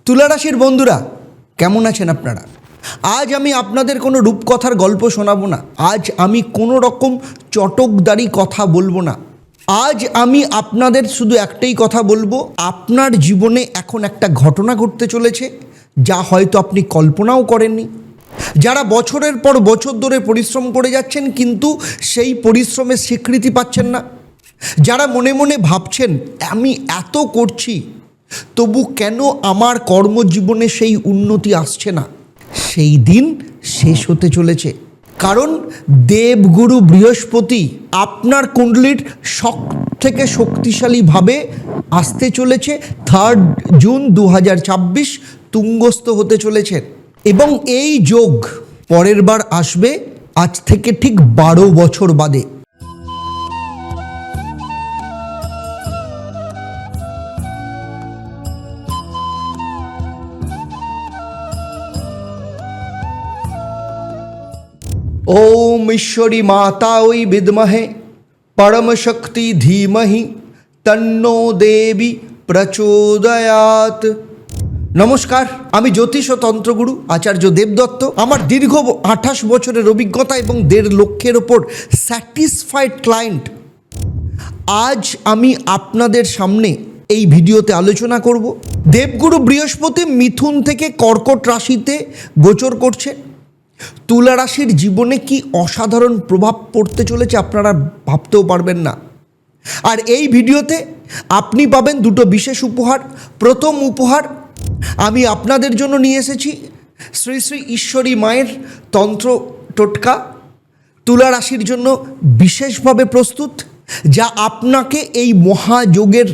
তুলা রাশির বন্ধুরা কেমন আছেন আপনারা? আজ আমি আপনাদের কোনো রূপকথার গল্প শোনাবো না। আজ আমি কোনো রকম চটকদারি কথা বলবো না। আজ আমি আপনাদের শুধু একটাই কথা বলবো, আপনার জীবনে এখন একটা ঘটনা ঘটতে চলেছে যা হয়তো আপনি কল্পনাও করেননি। যারা বছরের পর বছর ধরে পরিশ্রম করে যাচ্ছেন কিন্তু সেই পরিশ্রমের স্বীকৃতি পাচ্ছেন না, যারা মনে মনে ভাবছেন আমি এত করছি তবু কেন আমার কর্মজীবনে সেই উন্নতি আসছে না, সেই দিন শেষ হতে চলেছে। কারণ দেবগুরু বৃহস্পতি আপনার কুণ্ডলীর সব থেকে শক্তিশালীভাবে আসতে চলেছে 3 জুন 2026 তুঙ্গস্থ হতে চলেছে। এবং এই যোগ পরের বার আসবে আজ থেকে ঠিক 12 বছর বাদে। ওম ঈশ্বরী মাতা ওই বিদ্মহে পরম শক্তি ধীমহি তন্নো দেবী প্রচোদয়াৎ। নমস্কার, আমি জ্যোতিষ ও তন্ত্রগুরু আচার্য দেবদত্ত। আমার দীর্ঘ 28 বছরের অভিজ্ঞতা এবং 1.5 লক্ষের ওপর স্যাটিসফাইড ক্লায়েন্ট। আজ আমি আপনাদের সামনে এই ভিডিওতে আলোচনা করব দেবগুরু বৃহস্পতি মিথুন থেকে কর্কট রাশিতে গোচর করছে। তুলা রাশির জীবনে কি অসাধারণ প্রভাব পড়তে চলেছে আপনারা ভাবতেও পারবেন না। আর এই ভিডিওতে আপনি পাবেন দুটো বিশেষ উপহার। প্রথম উপহার আমি আপনাদের জন্য নিয়ে এসেছি শ্রী শ্রী ঈশ্বরী মায়ের তন্ত্র টোটকা, তুলা রাশির জন্য বিশেষভাবে প্রস্তুত, যা আপনাকে এই মহাযোগের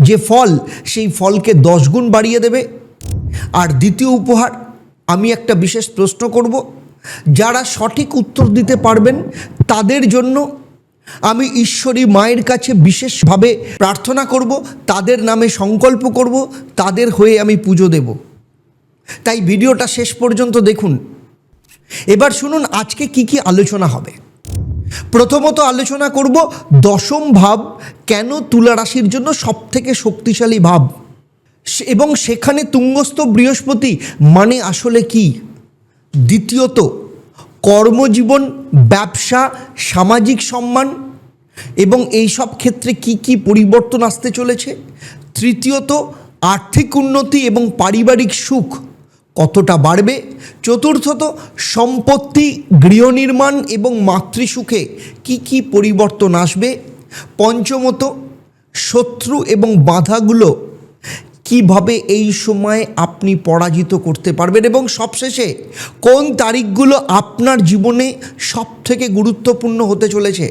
যে ফল সেই ফলকে 10 গুণ বাড়িয়ে দেবে। আর দ্বিতীয় উপহার, আমি একটা বিশেষ প্রশ্ন করব, যারা সঠিক উত্তর দিতে পারবেন তাদের জন্য আমি ঈশ্বরী মায়ের কাছে বিশেষভাবে প্রার্থনা করব, তাদের নামে সংকল্প করব, তাদের হয়ে আমি পুজো দেব। তাই ভিডিওটা শেষ পর্যন্ত দেখুন। এবার শুনুন আজকে কি আলোচনা হবে। প্রথমত আলোচনা করব দশম ভাব কেন তুলা রাশির জন্য সবথেকে শক্তিশালী ভাব, এবং সেখানে তুঙ্গস্থ বৃহস্পতি মানে আসলে কি। দ্বিতীয়ত কর্মজীবন, ব্যবসা, সামাজিক সম্মান এবং এই সব ক্ষেত্রে কি পরিবর্তন আসতে চলেছে। তৃতীয়ত আর্থিক উন্নতি এবং পারিবারিক সুখ কতটা বাড়বে। চতুর্থত সম্পত্তি, গৃহ নির্মাণ এবং মাতৃসুখে কি পরিবর্তন আসবে। পঞ্চমত শত্রু এবং বাধাগুলো কিভাবে এই সময় আপনি পরাজিত করতে পারবেন, এবং সবশেষে কোন তারিখগুলো আপনার জীবনে সবথেকে গুরুত্বপূর্ণ হতে চলেছে।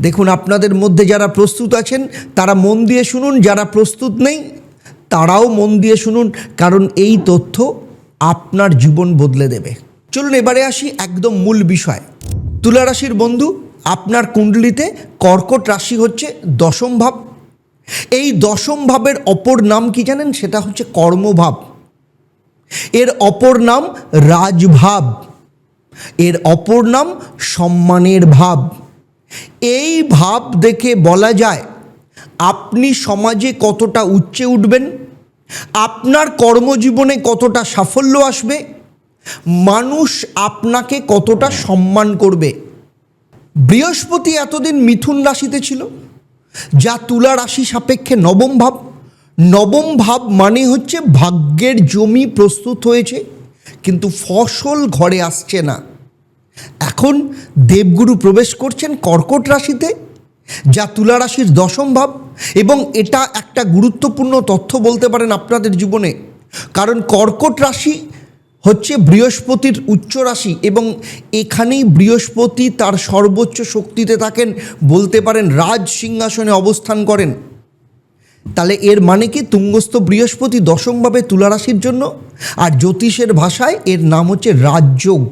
দেখুন, আপনাদের মধ্যে যারা প্রস্তুত আছেন তারা মন দিয়ে শুনুন, যারা প্রস্তুত নেই তারাও মন দিয়ে শুনুন, কারণ এই তথ্য আপনার জীবন বদলে দেবে। চলুন এবারে আসি একদম মূল বিষয়। তুলা রাশির বন্ধু, আপনার কুণ্ডলিতে কর্কট রাশি হচ্ছে দশম ভাব। এই দশম ভাবের অপর নাম কি জানেন? সেটা হচ্ছে কর্মভাব। এর অপর নাম রাজভাব, এর অপর নাম সম্মানের ভাব। এই ভাব দেখে বলা যায় আপনি সমাজে কতটা উচ্চে উঠবেন, আপনার কর্মজীবনে কতটা সাফল্য আসবে, মানুষ আপনাকে কতটা সম্মান করবে। বৃহস্পতি এতদিন মিথুন রাশিতে ছিল, যা তুলা রাশি সাপেক্ষে নবম ভাব। নবম ভাব মানে হচ্ছে ভাগ্যের জমি প্রস্তুত হয়েছে কিন্তু ফসল ঘরে আসছে না। এখন দেবগুরু প্রবেশ করছেন কর্কট রাশিতে, যা তুলা রাশির দশম ভাব, এবং এটা একটা গুরুত্বপূর্ণ তথ্য বলতে পারেন আপনাদের জীবনে। কারণ কর্কট রাশি হচ্ছে বৃহস্পতির উচ্চ রাশি, এবং এখানেই বৃহস্পতি তার সর্বোচ্চ শক্তিতে থাকেন, বলতে পারেন রাজ সিংহাসনে অবস্থান করেন। তাহলে এর মানে কি তুঙ্গস্থ বৃহস্পতি দশমভাবে তুলা রাশির জন্য, আর জ্যোতিষের ভাষায় এর নাম হচ্ছে রাজযোগ।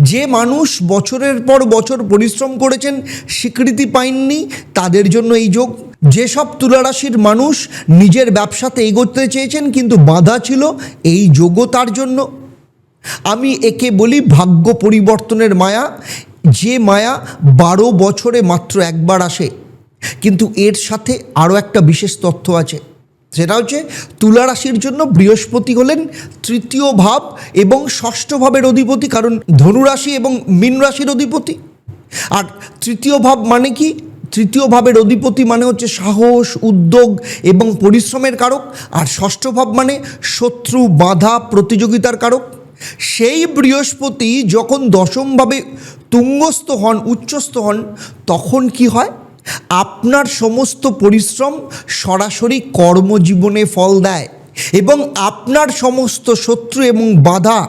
যে মানুষ বছরের পর বছর পরিশ্রম করেছেন, স্বীকৃতি পাননি, তাদের জন্য এই যোগ। যেসব তুলা রাশির মানুষ নিজের ব্যবসাতে এগোতে চেয়েছেন কিন্তু বাধা ছিল, এই যোগও তার জন্য। আমি একে বলি ভাগ্য পরিবর্তনের মায়া, যে মায়া 12 বছরে মাত্র একবার আসে। কিন্তু এর সাথে আরও একটা বিশেষ তথ্য আছে। সেটা হচ্ছে তুলা রাশির জন্য বৃহস্পতি হলেন তৃতীয় ভাব এবং ষষ্ঠ ভাবের অধিপতি, কারণ ধনুরাশি এবং মীন রাশির অধিপতি। আর তৃতীয় ভাব মানে কি? তৃতীয় ভাবের অধিপতি মানে হচ্ছে সাহস, উদ্যোগ এবং পরিশ্রমের কারক। আর ষষ্ঠ ভাব মানে শত্রু, বাধা, প্রতিযোগিতার কারক। সেই বৃহস্পতি যখন দশমভাবে তুঙ্গস্থ হন, উচ্চস্থ হন, তখন কি হয়? আপনার সমস্ত পরিশ্রম সরাসরি কর্মজীবনে ফল দেয় এবং আপনার সমস্ত শত্রু এবং বাধা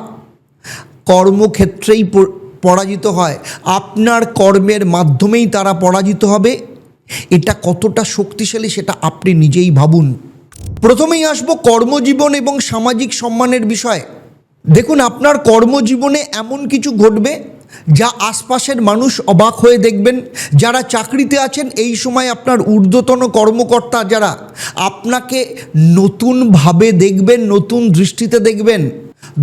কর্মক্ষেত্রেই পরাজিত হয়। আপনার কর্মের মাধ্যমেই তারা পরাজিত হবে। এটা কতটা শক্তিশালী সেটা আপনি নিজেই ভাবুন। প্রথমেই আসবো কর্মজীবন এবং সামাজিক সম্মানের বিষয়। দেখুন, আপনার কর্মজীবনে এমন কিছু ঘটবে যা আশপাশের মানুষ অবাক হয়ে দেখবেন। যারা চাকরিতে আছেন, এই সময় আপনার ঊর্ধ্বতন কর্মকর্তা যারা আপনাকে নতুনভাবে দেখবেন, নতুন দৃষ্টিতে দেখবেন।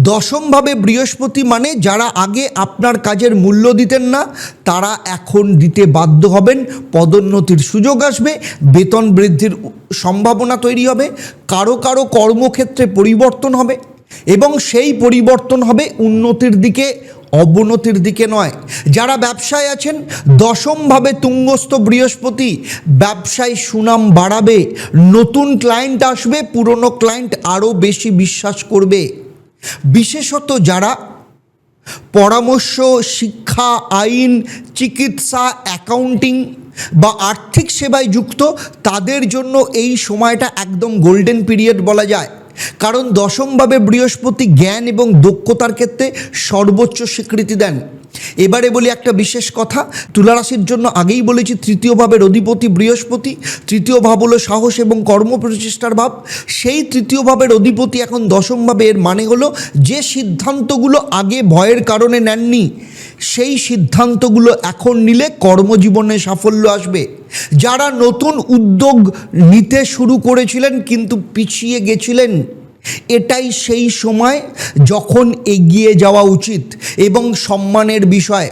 দশমভাবে বৃহস্পতি মানে যারা আগে আপনার কাজের মূল্য দিতেন না, তারা এখন দিতে বাধ্য হবেন। পদোন্নতির সুযোগ আসবে, বেতন বৃদ্ধির সম্ভাবনা তৈরি হবে, কারো কারো কর্মক্ষেত্রে পরিবর্তন হবে এবং সেই পরিবর্তন হবে উন্নতির দিকে, অবনতির দিকে নয়। যারা ব্যবসায় আছেন, দশমভাবে তুঙ্গস্থ বৃহস্পতি ব্যবসায় সুনাম বাড়াবে, নতুন ক্লায়েন্ট আসবে, পুরনো ক্লায়েন্ট আরও বেশি বিশ্বাস করবে। বিশেষত যারা পরামর্শ, শিক্ষা, আইন, চিকিৎসা, অ্যাকাউন্টিং বা আর্থিক সেবায় যুক্ত, তাদের জন্য এই সময়টা একদম গোল্ডেন পিরিয়ড বলা যায়। কারণ দশমভাবে বৃহস্পতি জ্ঞান এবং দক্ষতার ক্ষেত্রে সর্বোচ্চ স্বীকৃতি দেন। এবারে বলি একটা বিশেষ কথা। তুলা রাশির জন্য আগেই বলেছি তৃতীয় ভাবের অধিপতি বৃহস্পতি। তৃতীয় ভাব হলো সাহস এবং কর্মপ্রচেষ্টার ভাব। সেই তৃতীয় ভাবের অধিপতি এখন দশম ভাবে। এর মানে হলো যে সিদ্ধান্তগুলো আগে ভয়ের কারণে নেননি, সেই সিদ্ধান্তগুলো এখন নিলে কর্মজীবনে সাফল্য আসবে। যারা নতুন উদ্যোগ নিতে শুরু করেছিলেন কিন্তু পিছিয়ে গেছিলেন, এটাই সেই সময় যখন এগিয়ে যাওয়া উচিত এবং সম্মানের বিষয়।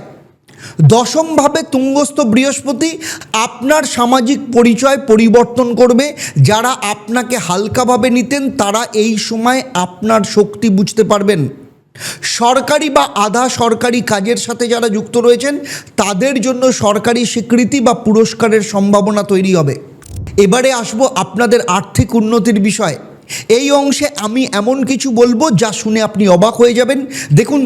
দশমভাবে তুঙ্গস্থ বৃহস্পতি আপনার সামাজিক পরিচয় পরিবর্তন করবে। যারা আপনাকে হালকাভাবে নিতেন, তারা এই সময় আপনার শক্তি বুঝতে পারবেন। সরকারি বা আধা সরকারি কাজের সাথে যারা যুক্ত রয়েছেন, তাদের জন্য সরকারি স্বীকৃতি বা পুরস্কারের সম্ভাবনা তৈরি হবে। এবারে আসবো আপনাদের আর্থিক উন্নতির বিষয়। এই অংশে আমি এমন কিছু বলবো যা শুনে আপনি অবাক হয়ে যাবেন। দেখুন,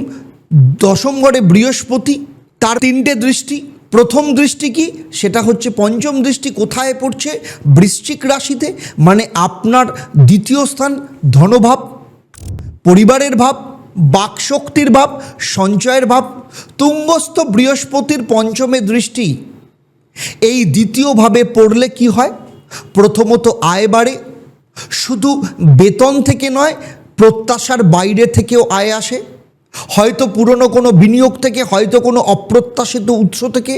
দশম ঘরে বৃহস্পতি, তার তিনটে দৃষ্টি। প্রথম দৃষ্টি কি? সেটা হচ্ছে পঞ্চম দৃষ্টি। কোথায় পড়ছে? বৃশ্চিক রাশিতে, মানে আপনার দ্বিতীয় স্থান, ধনভাব, পরিবারের ভাব, বাকশক্তির ভাব, সঞ্চয়ের ভাব। তুঙ্গস্থ বৃহস্পতির পঞ্চমে দৃষ্টি এই দ্বিতীয়ভাবে পড়লে কি হয়? প্রথমত আয় বাড়ে। শুধু বেতন থেকে নয়, প্রত্যাশার বাইরে থেকেও আয় আসে। হয়তো পুরনো কোনো বিনিয়োগ থেকে, হয়তো কোনো অপ্রত্যাশিত উৎস থেকে,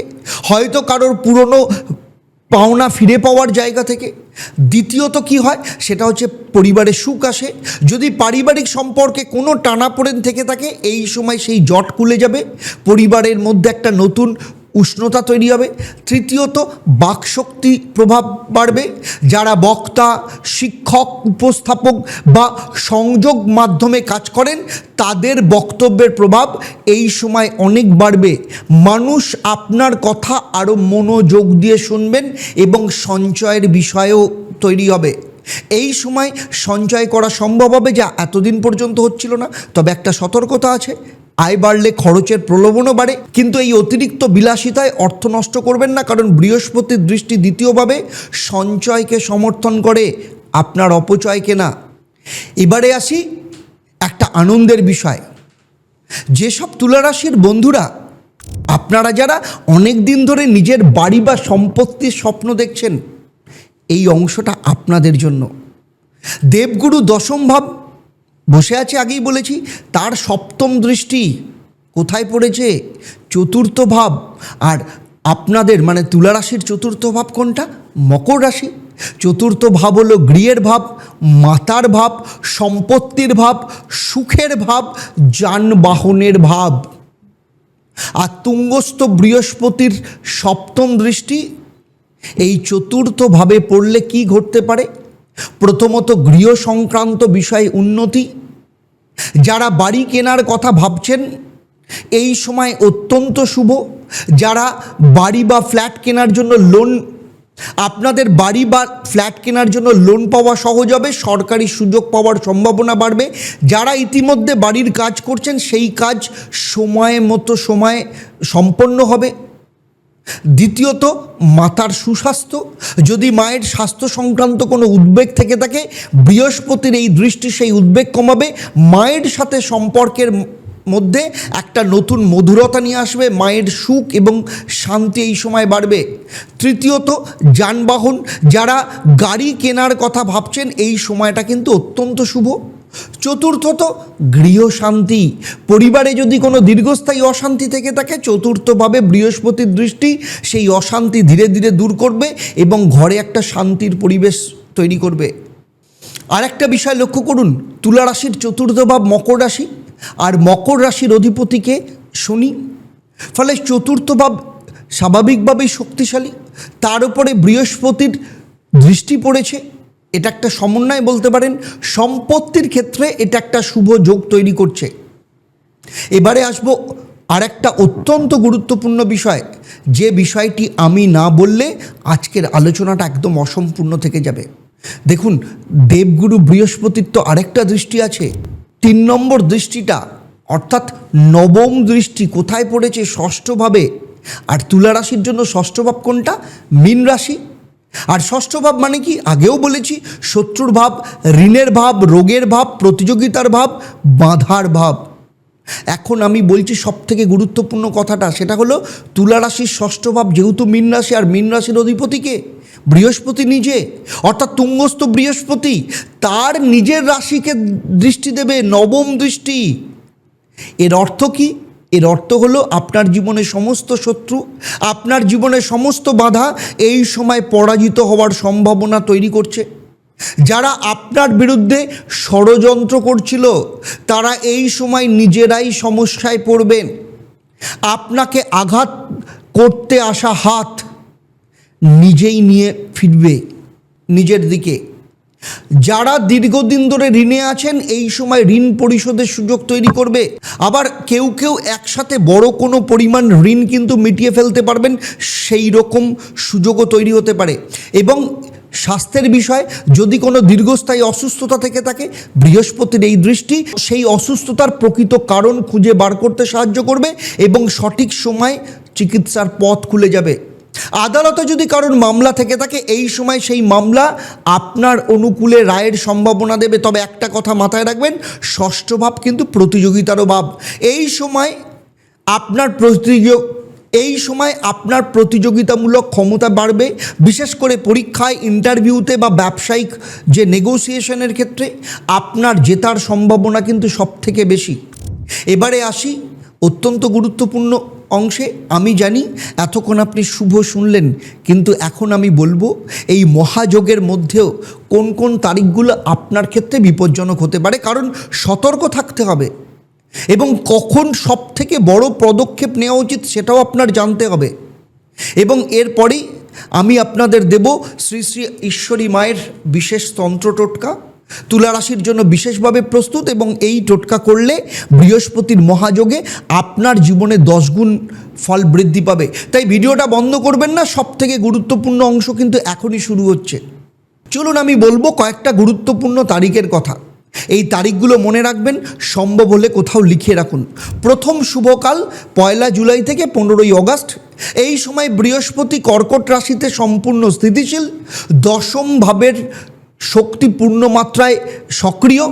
হয়তো কারোর পুরনো পাওনা ফিরে পাওয়ার জায়গা থেকে। দ্বিতীয়ত কি হয়? সেটা হচ্ছে পরিবারে সুখ আসে। যদি পারিবারিক সম্পর্কে কোনো টানাপোড়েন থেকে থাকে, এই সময় সেই জট খুলে যাবে, পরিবারের মধ্যে একটা নতুন উষ্ণতা তৈরি হবে। তৃতীয়ত বাকশক্তি প্রভাব বাড়বে। যারা বক্তা, শিক্ষক, উপস্থাপক বা সংযোগ মাধ্যমে কাজ করেন, তাদের বক্তব্যের প্রভাব এই সময় অনেক বাড়বে। মানুষ আপনার কথা আরও মনোযোগ দিয়ে শুনবেন এবং সঞ্চয়ের বিষয়েও তৈরি হবে। এই সময় সঞ্চয় করা সম্ভব হবে, যা এতদিন পর্যন্ত হচ্ছিল না। তবে একটা সতর্কতা আছে, আয় বাড়লে খরচের প্রলোভনও বাড়ে। কিন্তু এই অতিরিক্ত বিলাসিতায় অর্থ নষ্ট করবেন না, কারণ বৃহস্পতির দৃষ্টি দ্বিতীয়ভাবে সঞ্চয়কে সমর্থন করে, আপনার অপচয়কে না। এবারে আসি একটা আনন্দের বিষয়। যেসব তুলারাশির বন্ধুরা, আপনারা যারা অনেক দিন ধরে নিজের বাড়ি বা সম্পত্তির স্বপ্ন দেখছেন, এই অংশটা আপনাদের জন্য। দেবগুরু দশম ভাব বসে আছে, আগেই বলেছি। তার সপ্তম দৃষ্টি কোথায় পড়েছে? চতুর্থ ভাব। আর আপনাদের মানে তুলা রাশির চতুর্থ ভাব কোনটা? মকর রাশি। চতুর্থ ভাব হলো গৃহের ভাব, মাতার ভাব, সম্পত্তির ভাব, সুখের ভাব, যানবাহনের ভাব। আর তুঙ্গস্থ বৃহস্পতির সপ্তম দৃষ্টি এই চতুর্থ ভাবে পড়লে কি ঘটতে পারে? প্রথমত গৃহ সংক্রান্ত বিষয়ে উন্নতি। যারা বাড়ি কেনার কথা ভাবছেন এই সময় অত্যন্ত শুভ। যারা বাড়ি বা ফ্ল্যাট কেনার জন্য লোন, আপনাদের বাড়ি বা ফ্ল্যাট কেনার জন্য লোন পাওয়া সহজ হবে, সরকারি সুযোগ পাওয়ার সম্ভাবনা বাড়বে। যারা ইতিমধ্যে বাড়ির কাজ করছেন সেই কাজ সময় সম্পন্ন হবে। দ্বিতীয়ত মাতার সুস্বাস্থ্য। যদি মায়ের স্বাস্থ্য সংক্রান্ত কোনো উদ্বেগ থেকে থাকে, বৃহস্পতির এই দৃষ্টি সেই উদ্বেগ কমাবে। মায়ের সাথে সম্পর্কের মধ্যে একটা নতুন মধুরতা নিয়ে আসবে, মায়ের সুখ এবং শান্তি এই সময় বাড়বে। তৃতীয়ত যানবাহন, যারা গাড়ি কেনার কথা ভাবছেন এই সময়টা কিন্তু অত্যন্ত শুভ। চতুর্থত গৃহ শান্তি, পরিবারে যদি কোনো দীর্ঘস্থায়ী অশান্তি থেকে থাকে চতুর্থভাবে বৃহস্পতির দৃষ্টি সেই অশান্তি ধীরে ধীরে দূর করবে এবং ঘরে একটা শান্তির পরিবেশ তৈরি করবে। আর একটা বিষয় লক্ষ্য করুন, তুলা রাশির চতুর্থ ভাব মকর রাশি, আর মকর রাশির অধিপতিকে শনি, ফলে চতুর্থ ভাব স্বাভাবিকভাবেই শক্তিশালী, তার উপরে বৃহস্পতির দৃষ্টি পড়েছে। এটা একটা সমন্বয় বলতে পারেন। সম্পত্তির ক্ষেত্রে এটা একটা শুভ যোগ তৈরি করছে। এবারে আসবো আর একটা অত্যন্ত গুরুত্বপূর্ণ বিষয়, যে বিষয়টি আমি না বললে আজকের আলোচনাটা একদম অসম্পূর্ণ থেকে যাবে। দেখুন, দেবগুরু বৃহস্পতির তো আরেকটা দৃষ্টি আছে, 3 নম্বর দৃষ্টিটা, অর্থাৎ নবম দৃষ্টি কোথায় পড়েছে? ষষ্ঠভাবে। আর তুলা রাশির জন্য ষষ্ঠ ভাব কোনটা? মীন রাশি। আর ষষ্ঠ ভাব মানে কি? আগেও বলেছি, শত্রুর ভাব, ঋণের ভাব, রোগের ভাব, প্রতিযোগিতার ভাব, বাধার ভাব। এখন আমি বলছি সবথেকে গুরুত্বপূর্ণ কথাটা, সেটা হলো তুলা রাশির ষষ্ঠ ভাব যেহেতু মীন রাশি, আর মীন রাশির অধিপতিকে বৃহস্পতি নিজে, অর্থাৎ তুঙ্গস্থ বৃহস্পতি তার নিজের রাশিকে দৃষ্টি দেবে, নবম দৃষ্টি। এর অর্থ কি? এর অর্থ হলো আপনার জীবনে সমস্ত শত্রু, আপনার জীবনে সমস্ত বাধা এই সময় পরাজিত হওয়ার সম্ভাবনা তৈরি করছে। যারা আপনার বিরুদ্ধে ষড়যন্ত্র করছিল তারা এই সময় নিজেরাই সমস্যায় পড়বেন। আপনাকে আঘাত করতে আসা হাত নিজেই নিয়ে ফিরবে নিজের দিকে। যারা দীর্ঘদিন ধরে ঋণে আছেন এই সময় ঋণ পরিশোধের সুযোগ তৈরি করবে। আবার কেউ কেউ একসাথে বড় কোনো পরিমাণ ঋণ কিন্তু মিটিয়ে ফেলতে পারবেন, সেই রকম সুযোগও তৈরি হতে পারে। এবং স্বাস্থ্যের বিষয়, যদি কোনো দীর্ঘস্থায়ী অসুস্থতা থেকে থাকে বৃহস্পতির এই দৃষ্টি সেই অসুস্থতার প্রকৃত কারণ খুঁজে বার করতে সাহায্য করবে এবং সঠিক সময় চিকিৎসার পথ খুলে যাবে। আদালতে যদি কারোর মামলা থেকে থাকে এই সময় সেই মামলা আপনার অনুকূলে রায়ের সম্ভাবনা দেবে। তবে একটা কথা মাথায় রাখবেন, ষষ্ঠ ভাব কিন্তু প্রতিযোগিতারও ভাব। এই সময় আপনার প্রতিযোগিতামূলক ক্ষমতা বাড়বে, বিশেষ করে পরীক্ষায়, ইন্টারভিউতে বা ব্যবসায়িক যে নেগোসিয়েশনের ক্ষেত্রে আপনার জেতার সম্ভাবনা কিন্তু সবথেকে বেশি। এবারে আসি অত্যন্ত গুরুত্বপূর্ণ অংশে। আমি জানি এতক্ষণ আপনি শুভ শুনলেন, কিন্তু এখন আমি বলবো এই মহাযোগের মধ্যেও কোন কোন তারিখগুলো আপনার ক্ষেত্রে বিপজ্জনক হতে পারে, কারণ সতর্ক থাকতে হবে এবং কখন সবথেকে বড় পদক্ষেপ নেওয়া উচিত সেটাও আপনার জানতে হবে। এবং এরপরেই আমি আপনাদের দেব শ্রী শ্রী ঈশ্বরী মায়ের বিশেষ তন্ত্র টোটকা, তুলা রাশির জন্য বিশেষভাবে প্রস্তুত, এবং এই টোটকা করলে বৃহস্পতির মহাযোগে আপনার জীবনে 10 গুণ ফল বৃদ্ধি পাবে। তাই ভিডিওটা বন্ধ করবেন না, সবথেকে গুরুত্বপূর্ণ অংশ কিন্তু এখনই শুরু হচ্ছে। চলুন আমি বলবো কয়েকটা গুরুত্বপূর্ণ তারিখের কথা। এই তারিখগুলো মনে রাখবেন, সম্ভব হলে কোথাও লিখে রাখুন। প্রথম শুভকাল 1 জুলাই থেকে 15 আগস্ট। এই সময় বৃহস্পতি কর্কট রাশিতে সম্পূর্ণ স্থিতিশীল, দশম ভাবের শক্তি পূর্ণ মাত্রায় সক্রিয়।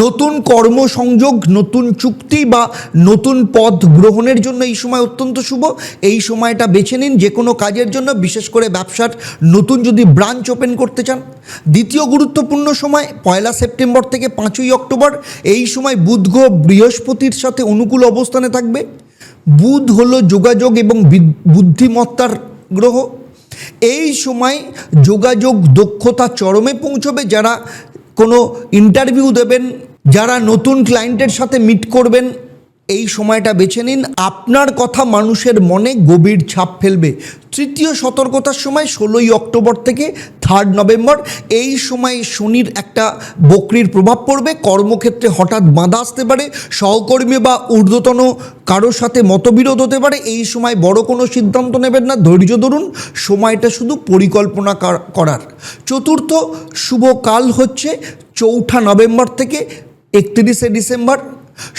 নতুন কর্মসংযোগ, নতুন চুক্তি বা নতুন পদ গ্রহণের জন্য এই সময় অত্যন্ত শুভ। এই সময়টা বেছে নিন যে কোনো কাজের জন্য, বিশেষ করে ব্যবসার নতুন যদি ব্রাঞ্চ ওপেন করতে চান। দ্বিতীয় গুরুত্বপূর্ণ সময় 1 সেপ্টেম্বর থেকে 5 অক্টোবর। এই সময় বুধ গ্রহ বৃহস্পতির সাথে অনুকূল অবস্থানে থাকবে। বুধ হলো যোগাযোগ এবং বুদ্ধিমত্তার গ্রহ। এই সময় যোগাযোগ দক্ষতা চরমে পৌঁছবে। যারা কোনো ইন্টারভিউ দেবেন, যারা নতুন ক্লায়েন্টের সাথে মিট করবেন, এই সময়টা বেছে নিন, আপনার কথা মানুষের মনে গভীর ছাপ ফেলবে। তৃতীয় সতর্কতার সময় 16ই অক্টোবর থেকে 3 নভেম্বর, এই সময় শনির একটা বক্রির প্রভাব পড়বে। কর্মক্ষেত্রে হঠাৎ বাধা আসতে পারে, সহকর্মী বা ঊর্ধ্বতন কারোর সাথে মতবিরোধ হতে পারে। এই সময় বড় কোনো সিদ্ধান্ত নেবেন না, ধৈর্য ধরুন, সময়টা শুধু পরিকল্পনা করার। চতুর্থ শুভ কাল হচ্ছে 4 নভেম্বর থেকে 31শে ডিসেম্বর।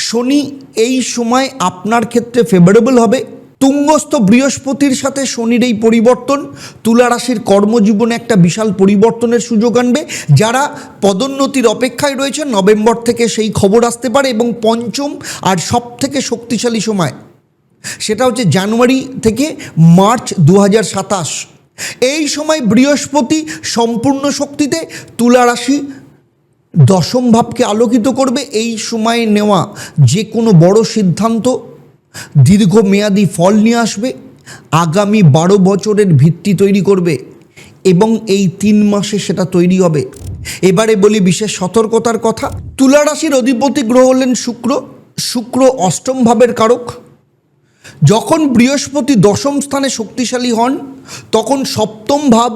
শনি এই সময় আপনার ক্ষেত্রে ফেভারেবল হবে। তুঙ্গস্থ বৃহস্পতির সাথে শনির এই পরিবর্তন তুলা রাশির কর্মজীবনে একটা বিশাল পরিবর্তনের সুযোগ আনবে। যারা পদোন্নতির অপেক্ষায় রয়েছে, নভেম্বর থেকে সেই খবর আসতে পারে। এবং পঞ্চম আর সব থেকে শক্তিশালী সময় সেটা হচ্ছে জানুয়ারি থেকে মার্চ 2027। এই সময় বৃহস্পতি সম্পূর্ণ শক্তিতে তুলা রাশি দশম ভাবকে আলোকিত করবে। এই সময়ে নেওয়া যে কোনো বড় সিদ্ধান্ত দীর্ঘমেয়াদী ফল নিয়ে আসবে, আগামী 12 বছরের ভিত্তি তৈরি করবে এবং এই 3 মাসে সেটা তৈরি হবে। এবারে বলি বিশেষ সতর্কতার কথা। তুলা রাশির অধিপতি গ্রহ হলেন শুক্র। শুক্র অষ্টম ভাবের কারক। যখন বৃহস্পতি দশম স্থানে শক্তিশালী হন, তখন সপ্তম ভাব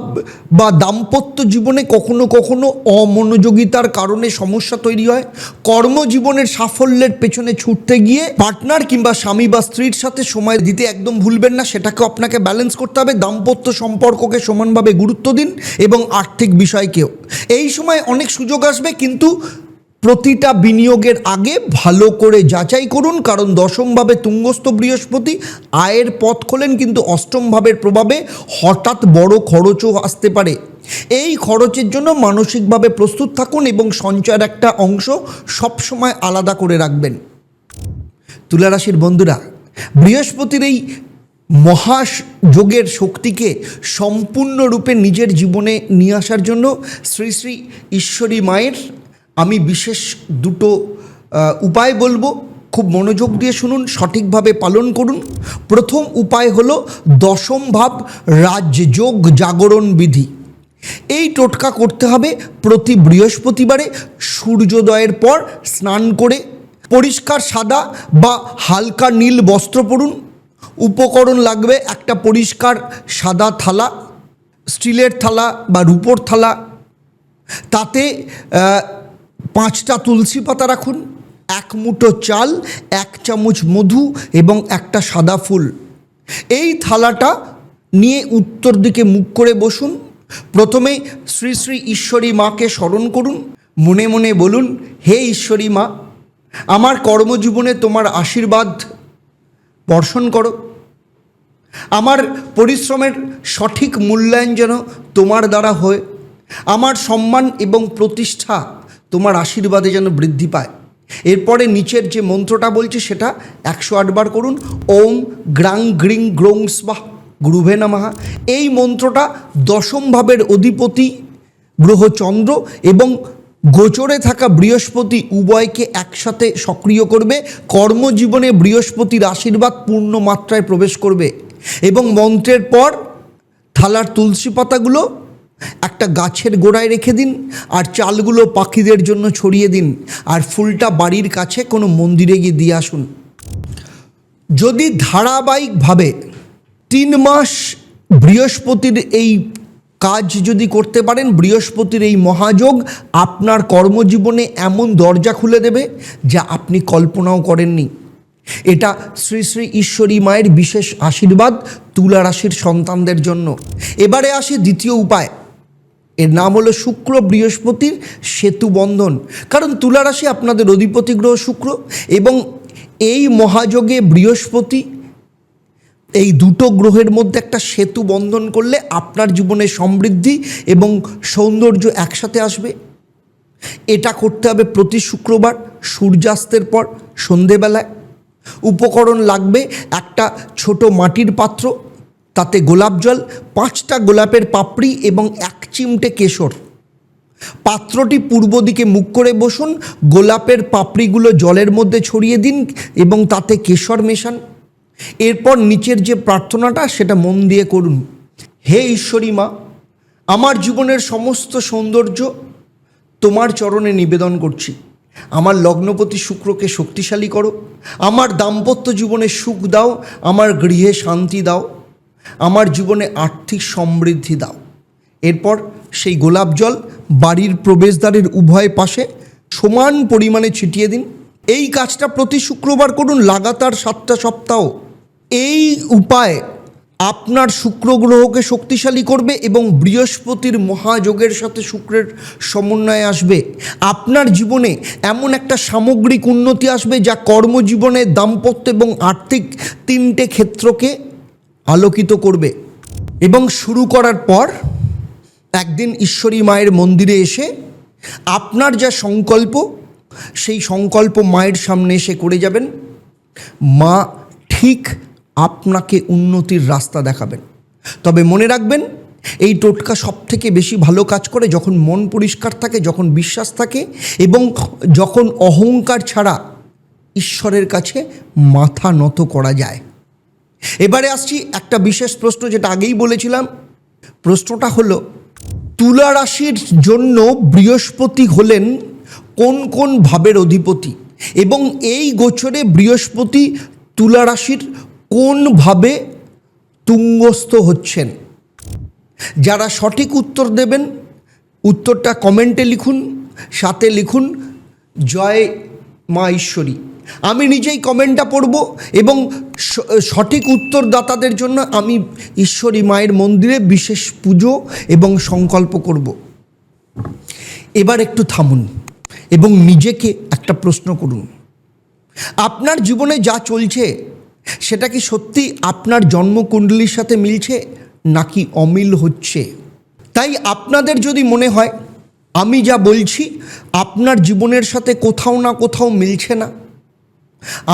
বা দাম্পত্য জীবনে কখনো কখনো অমনোযোগিতার কারণে সমস্যা তৈরি হয়। কর্মজীবনের সাফল্যের পেছনে ছুটতে গিয়ে পার্টনার কিংবা স্বামী বা স্ত্রীর সাথে সময় দিতে একদম ভুলবেন না, সেটাকে আপনাকে ব্যালেন্স করতে হবে। দাম্পত্য সম্পর্ককে সমানভাবে গুরুত্ব দিন এবং আর্থিক বিষয়কেও। এই সময় অনেক সুযোগ আসবে, কিন্তু প্রতিটা বিনিয়োগের আগে ভালো করে যাচাই করুন, কারণ দশমভাবে তুঙ্গস্থ বৃহস্পতি আয়ের পথ খোলেন, কিন্তু অষ্টম ভাবের প্রভাবে হঠাৎ বড় খরচও আসতে পারে। এই খরচের জন্য মানসিকভাবে প্রস্তুত থাকুন এবং সঞ্চয়ের একটা অংশ সবসময় আলাদা করে রাখবেন। তুলা রাশির বন্ধুরা, বৃহস্পতির এই মহাযোগের শক্তিকে সম্পূর্ণরূপে নিজের জীবনে নিয়ে আসার জন্য শ্রী শ্রী ঈশ্বরী মায়ের আমি বিশেষ দুটো উপায় বলবো, খুব মনোযোগ দিয়ে শুনুন, সঠিকভাবে পালন করুন। প্রথম উপায় হলো দশম ভাব রাজযোগ জাগরণ বিধি। এই টোটকা করতে হবে প্রতি বৃহস্পতিবারে সূর্যোদয়ের পর স্নান করে পরিষ্কার সাদা বা হালকা নীল বস্ত্র পরুন। উপকরণ লাগবে একটা পরিষ্কার সাদা থালা, স্টিলের থালা বা রূপোর থালা, তাতে 5টা তুলসী পাতা রাখুন, 1 মুঠো চাল, 1 চামচ মধু এবং একটা সাদা ফুল। এই থালাটা নিয়ে উত্তর দিকে মুখ করে বসুন। প্রথমে শ্রী শ্রী ঈশ্বরী মাকে স্মরণ করুন, মনে মনে বলুন, হে ঈশ্বরী মা, আমার কর্মজীবনে তোমার আশীর্বাদ বর্ষণ করো। আমার পরিশ্রমের সঠিক মূল্যায়ন যেন তোমার দ্বারা হয়। আমার সম্মান এবং প্রতিষ্ঠা তোমার আশীর্বাদে যেন বৃদ্ধি পায়। এরপরে নিচের যে মন্ত্রটা বলছি সেটা 108 বার করুন। ওম গ্রাং গ্রিং গ্রৌং স্বাহা গুরুভে নমঃ। এই মন্ত্রটা দশম ভাবের অধিপতি গ্রহ চন্দ্র এবং গোচরে থাকা বৃহস্পতি উভয়কে একসাথে সক্রিয় করবে। কর্মজীবনে বৃহস্পতির আশীর্বাদ পূর্ণ মাত্রায় প্রবেশ করবে। এবং মন্ত্রের পর থালার তুলসী পাতাগুলো একটা গাছের গোড়ায় রেখে দিন, আর চালগুলো পাখিদের জন্য ছড়িয়ে দিন, আর ফুলটা বাড়ির কাছে কোনো মন্দিরে গিয়ে দিয়ে আসুন। যদি ধারাবাহিকভাবে 3 মাস বৃহস্পতির এই কাজ যদি করতে পারেন, বৃহস্পতির এই মহাযোগ আপনার কর্মজীবনে এমন দরজা খুলে দেবে যা আপনি কল্পনাও করেননি। এটা শ্রী শ্রী ঈশ্বরী মায়ের বিশেষ আশীর্বাদ তুলা রাশির সন্তানদের জন্য। এবারে আসি দ্বিতীয় উপায়। এর নাম হলো শুক্র বৃহস্পতির সেতু বন্ধন। কারণ তুলা রাশি আপনাদের অধিপতি গ্রহ শুক্র, এবং এই মহাযোগে বৃহস্পতি এই দুটো গ্রহের মধ্যে একটা সেতু বন্ধন করলে আপনার জীবনে সমৃদ্ধি এবং সৌন্দর্য একসাথে আসবে। এটা করতে হবে প্রতি শুক্রবার সূর্যাস্তের পর সন্ধেবেলায়। উপকরণ লাগবে একটা ছোট মাটির পাত্র, তাতে গোলাপ জল, 5টা গোলাপের পাপড়ি এবং 1 চিমটে কেশর। পাত্রটি পূর্ব দিকে মুখ করে বসুন, গোলাপের পাপড়িগুলো জলের মধ্যে ছড়িয়ে দিন এবং তাতে কেশর মেশান। এরপর নিচের যে প্রার্থনাটা সেটা মন দিয়ে করুন। হে ঈশ্বরী মা, আমার জীবনের সমস্ত সৌন্দর্য তোমার চরণে নিবেদন করছি। আমার লগ্নপতি শুক্রকে শক্তিশালী করো, আমার দাম্পত্য জীবনে সুখ দাও, আমার গৃহে শান্তি দাও, আমার জীবনে আর্থিক সমৃদ্ধি দাও। এরপর সেই গোলাপ জল বাড়ির প্রবেশদ্বারের উভয় পাশে সমান পরিমাণে ছিটিয়ে দিন। এই কাজটা প্রতি শুক্রবার করুন, লাগাতার 7টা সপ্তাহ। এই উপায় আপনার শুক্র গ্রহকে শক্তিশালী করবে এবং বৃহস্পতির মহাযোগের সাথে শুক্রের সমন্বয়ে আসবে। আপনার জীবনে এমন একটা সামগ্রিক উন্নতি আসবে যা কর্মজীবনে, দাম্পত্য এবং আর্থিক 3টে ক্ষেত্রকে আলোকিত করবে। এবং শুরু করার পর একদিন ঈশ্বরী মায়ের মন্দিরে এসে আপনার যা সংকল্প, সেই সংকল্প মায়ের সামনে এসে করে যাবেন। মা ঠিক আপনাকে উন্নতির রাস্তা দেখাবেন। তবে মনে রাখবেন, এই টোটকা সবথেকে বেশি ভালো কাজ করে যখন মন পরিষ্কার থাকে, যখন বিশ্বাস থাকে এবং যখন অহংকার ছাড়া ঈশ্বরের কাছে মাথা নত করা যায়। এবারে আসছি একটা বিশেষ প্রশ্ন, যেটা আগেই বলেছিলাম। প্রশ্নটা হলো, তুলা রাশির জন্য বৃহস্পতি হলেন কোন কোন ভাবের অধিপতি এবং এই গোচরে বৃহস্পতি তুলা রাশির কোন ভাবে তুঙ্গস্থ হচ্ছেন? যারা সঠিক উত্তর দেবেন, উত্তরটা কমেন্টে লিখুন, সাথে লিখুন জয় মা ঈশ্বরী। আমি নিজেই কমেন্টটা পড়ব এবং সঠিক উত্তরদাতাদের জন্য আমি ঈশ্বরী মায়ের মন্দিরে বিশেষ পুজো এবং সংকল্প করব। এবার একটু থামুন এবং নিজেকে একটা প্রশ্ন করুন। আপনার জীবনে যা চলছে সেটা কি সত্যি আপনার জন্মকুণ্ডলীর সাথে মিলছে নাকি অমিল হচ্ছে? তাই আপনাদের যদি মনে হয় আমি যা বলছি আপনার জীবনের সাথে কোথাও না কোথাও মিলছে না,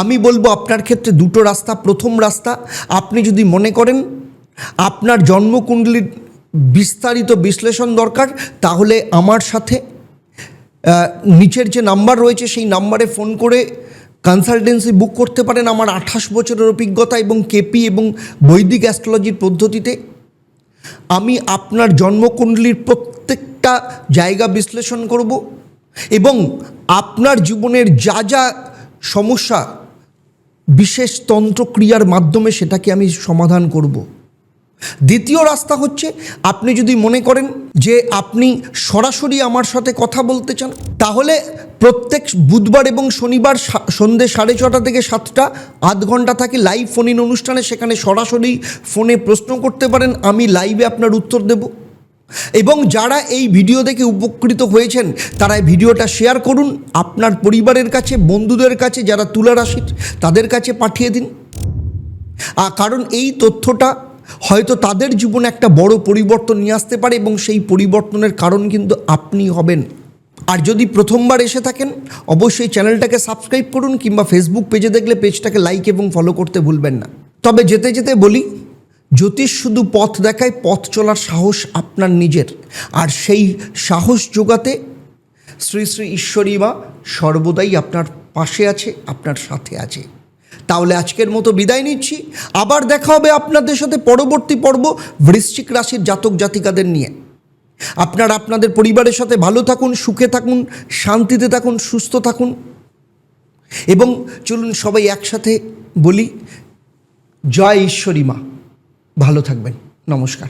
আমি বলবো আপনার ক্ষেত্রে 2টো রাস্তা। প্রথম রাস্তা, আপনি যদি মনে করেন আপনার জন্মকুণ্ডলীর বিস্তারিত বিশ্লেষণ দরকার, তাহলে আমার সাথে নিচের যে নাম্বার রয়েছে সেই নাম্বারে ফোন করে কনসালটেন্সি বুক করতে পারেন। আমার 28 বছরের অভিজ্ঞতা এবং কেপি এবং বৈদিক অ্যাস্ট্রোলজির পদ্ধতিতে আমি আপনার জন্মকুণ্ডলীর প্রত্যেকটা জায়গা বিশ্লেষণ করব এবং আপনার জীবনের যা যা সমস্যা বিশেষ তন্ত্রক্রিয়ার মাধ্যমে সেটাকে আমি সমাধান করব। দ্বিতীয় রাস্তা হচ্ছে, আপনি যদি মনে করেন যে আপনি সরাসরি আমার সাথে কথা বলতে চান, তাহলে প্রত্যেক বুধবার এবং শনিবার সন্ধ্যে 6:30 থেকে 7টা আধ ঘন্টা থাকে লাইভ ফোন ইন অনুষ্ঠানে। সেখানে সরাসরি ফোনে প্রশ্ন করতে পারেন, আমি লাইভে আপনার উত্তর দেব। এবং যারা এই ভিডিও দেখে উপকৃত হয়েছেন তারা এই ভিডিওটা শেয়ার করুন আপনার পরিবারের কাছে, বন্ধুদের কাছে, যারা তুলা রাশির তাদের কাছে পাঠিয়ে দিন। কারণ এই তথ্যটা হয়তো তাদের জীবনে একটা বড় পরিবর্তন নিয়ে আসতে পারে এবং সেই পরিবর্তনের কারণ কিন্তু আপনি হবেন। আর যদি প্রথমবার এসে থাকেন অবশ্যই চ্যানেলটাকে সাবস্ক্রাইব করুন, কিংবা ফেসবুক পেজে দেখলে পেজটাকে লাইক এবং ফলো করতে ভুলবেন না। তবে যেতে যেতে বলি, জ্যোতিষ শুধু পথ দেখায়, পথ চলার সাহস আপনার নিজের। আর সেই সাহস জোগাতে শ্রী শ্রী ঈশ্বরী মা সর্বদাই আপনার পাশে আছে, আপনার সাথে আছে। তাহলে আজকের মতো বিদায় নিচ্ছি। আবার দেখা হবে আপনাদের সাথে পরবর্তী পর্ব বৃশ্চিক রাশির জাতক জাতিকাদের নিয়ে। আপনারা আপনাদের পরিবারের সাথে ভালো থাকুন, সুখে থাকুন, শান্তিতে থাকুন, সুস্থ থাকুন এবং চলুন সবাই একসাথে বলি জয় ঈশ্বরী মা। ভালো থাকবেন। নমস্কার।